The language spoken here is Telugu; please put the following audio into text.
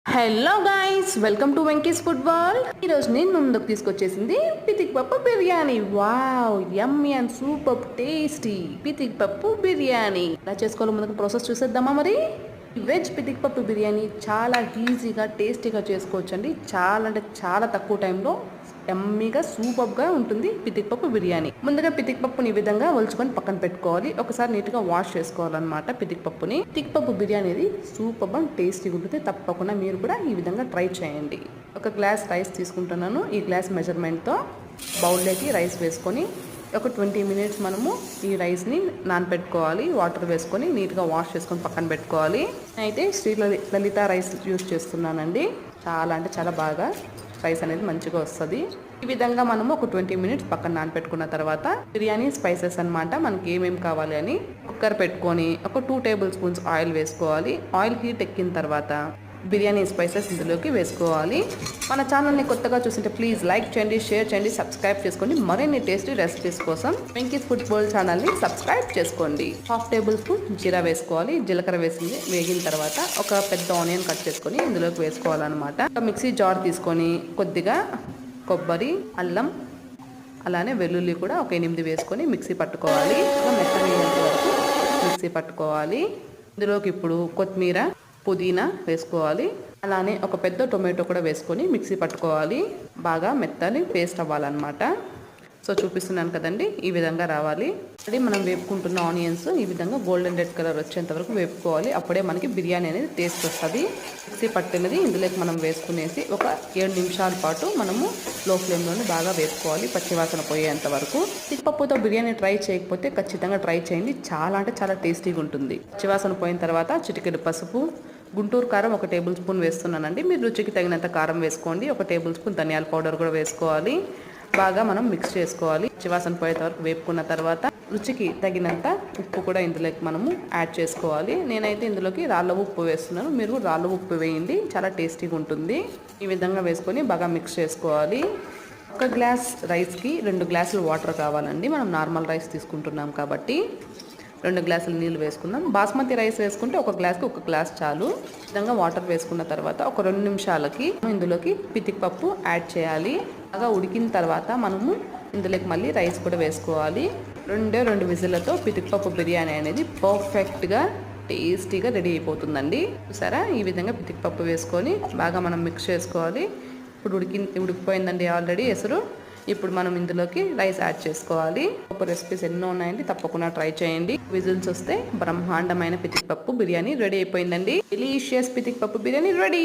Hello guys, welcome to Venky's food world. ఈరోజు నేను ముందుకు తీసుకొచ్చేసింది పితిక్ పప్పు biryani. Wow, yummy and super tasty పితిక్ పప్పు బిర్యానీ. ఎలా చేసుకోవాలో ముందుకు ప్రాసెస్ చూసేద్దామా మరి. వెజ్ పితిక్ పప్పు బిర్యానీ చాలా ఈజీగా టేస్టీగా చేసుకోవచ్చండి. చాలా అంటే చాలా తక్కువ టైంలో యమ్మీగా సూపర్గా ఉంటుంది పితిక్ పప్పు బిర్యానీ. ముందుగా పితిక్ పప్పుని ఈ విధంగా ఒలుచుకొని పక్కన పెట్టుకోవాలి. ఒకసారి నీట్గా వాష్ చేసుకోవాలన్నమాట పితిక్ పప్పుని. పితిక్ పప్పు బిర్యానీ అనేది సూపర్ అండ్ టేస్టీగా ఉంటుంది. తప్పకుండా మీరు కూడా ఈ విధంగా ట్రై చేయండి. ఒక గ్లాస్ రైస్ తీసుకుంటున్నాను. ఈ గ్లాస్ మెజర్మెంట్తో బౌల్లోకి రైస్ వేసుకొని ఒక 20 మినిట్స్ మనము ఈ రైస్ని నానబెట్టుకోవాలి. వాటర్ వేసుకొని నీట్గా వాష్ చేసుకొని పక్కన పెట్టుకోవాలి. అయితే శ్రీ లలిత రైస్ యూజ్ చేస్తున్నానండి. చాలా అంటే చాలా బాగా రైస్ అనేది మంచిగా వస్తుంది. ఈ విధంగా మనము ఒక 20 మినిట్స్ పక్కన నానబెట్టుకున్న తర్వాత బిర్యానీ స్పైసెస్ అనమాట మనకి ఏమేమి కావాలి అని కుక్కర్ పెట్టుకొని ఒక 2 టేబుల్ స్పూన్స్ ఆయిల్ వేసుకోవాలి. ఆయిల్ హీట్ ఎక్కిన తర్వాత బిర్యానీ స్పైసెస్ ఇందులోకి వేసుకోవాలి. మన ఛానల్ని కొత్తగా చూస్తుంటే ప్లీజ్ లైక్ చేయండి, షేర్ చేయండి, సబ్స్క్రైబ్ చేసుకోండి. మరిన్ని టేస్టీ రెసిపీస్ కోసం వెంకీస్ ఫుడ్ వరల్డ్ ఛానల్ని సబ్స్క్రైబ్ చేసుకోండి. 1/2 టేబుల్ స్పూన్ జీరా వేసుకోవాలి. జీలకర్ర వేగిన తర్వాత ఒక పెద్ద ఆనియన్ కట్ చేసుకొని ఇందులోకి వేసుకోవాలన్నమాట. ఒక మిక్సీ జార్ తీసుకొని కొద్దిగా కొబ్బరి, అల్లం, అలానే వెల్లుల్లి కూడా ఒక 8 వేసుకొని మిక్సీ పట్టుకోవాలి. మెత్తనయ్యేంత వరకు మిక్సీ పట్టుకోవాలి. ఇందులోకి ఇప్పుడు కొత్తిమీర, పుదీనా వేసుకోవాలి. అలానే ఒక పెద్ద టొమాటో కూడా వేసుకొని మిక్సీ పట్టుకోవాలి. బాగా మెత్తని పేస్ట్ అవ్వాలన్నమాట. సో చూపిస్తున్నాను కదండి, ఈ విధంగా రావాలి. అది మనం వేపుకుంటున్న ఆనియన్స్ ఈ విధంగా గోల్డెన్ రెడ్ కలర్ వచ్చేంత వరకు వేపుకోవాలి. అప్పుడే మనకి బిర్యానీ అనేది టేస్ట్ వస్తుంది. మిక్సీ పట్టినది ఇందులోకి మనం వేసుకునేసి ఒక 7 నిమిషాల పాటు మనము లో ఫ్లేమ్లోనే బాగా వేపుకోవాలి, పచ్చివాసన పోయేంత వరకు. పితిక్ బిర్యానీ ట్రై చేయకపోతే ఖచ్చితంగా ట్రై చేయండి. చాలా అంటే చాలా టేస్టీగా ఉంటుంది. పచ్చివాసన పోయిన తర్వాత చిటికెడు పసుపు, గుంటూరు కారం 1 టేబుల్ స్పూన్ వేస్తున్నానండి. మీరు రుచికి తగినంత కారం వేసుకోండి. 1 టేబుల్ స్పూన్ ధనియాల పౌడర్ కూడా వేసుకోవాలి. బాగా మనం మిక్స్ చేసుకోవాలి. పచ్చివాసన పోయేంత వరకు వేపుకున్న తర్వాత రుచికి తగినంత ఉప్పు కూడా ఇందులోకి మనము యాడ్ చేసుకోవాలి. నేనైతే ఇందులోకి రాళ్ళ ఉప్పు వేస్తున్నాను. మీరు రాళ్ళ ఉప్పు వేయండి, చాలా టేస్టీగా ఉంటుంది. ఈ విధంగా వేసుకొని బాగా మిక్స్ చేసుకోవాలి. 1 గ్లాస్ రైస్కి 2 గ్లాసులు వాటర్ కావాలండి. మనం నార్మల్ రైస్ తీసుకుంటున్నాం కాబట్టి 2 గ్లాసులు నీళ్ళు వేసుకుందాం. బాస్మతి రైస్ వేసుకుంటే 1 గ్లాస్కి 1 గ్లాస్ చాలు. ఈ విధంగా వాటర్ వేసుకున్న తర్వాత ఒక 2 నిమిషాలకి ఇందులోకి పితిక్ పప్పు యాడ్ చేయాలి. బాగా ఉడికిన తర్వాత మనము ఇందులోకి మళ్ళీ రైస్ కూడా వేసుకోవాలి. 2 విజిల్లతో పితిక్ పప్పు బిర్యానీ అనేది పర్ఫెక్ట్గా టేస్టీగా రెడీ అయిపోతుందండి. చూసారా, ఈ విధంగా పితిక్ పప్పు వేసుకొని బాగా మనం మిక్స్ చేసుకోవాలి. ఇప్పుడు ఉడికిపోయిందండి ఆల్రెడీ ఎసురు. ఇప్పుడు మనం ఇందులోకి రైస్ యాడ్ చేసుకోవాలి. ఒక రెసిపీస్ ఎన్నో ఉన్నాయండి, తప్పకుండా ట్రై చేయండి. విజిల్స్ వస్తే బ్రహ్మాండమైన పితిక్ పప్పు బిర్యానీ రెడీ అయిపోయిందండి. డెలీషియస్ పితిక్ పప్పు బిర్యానీ రెడీ.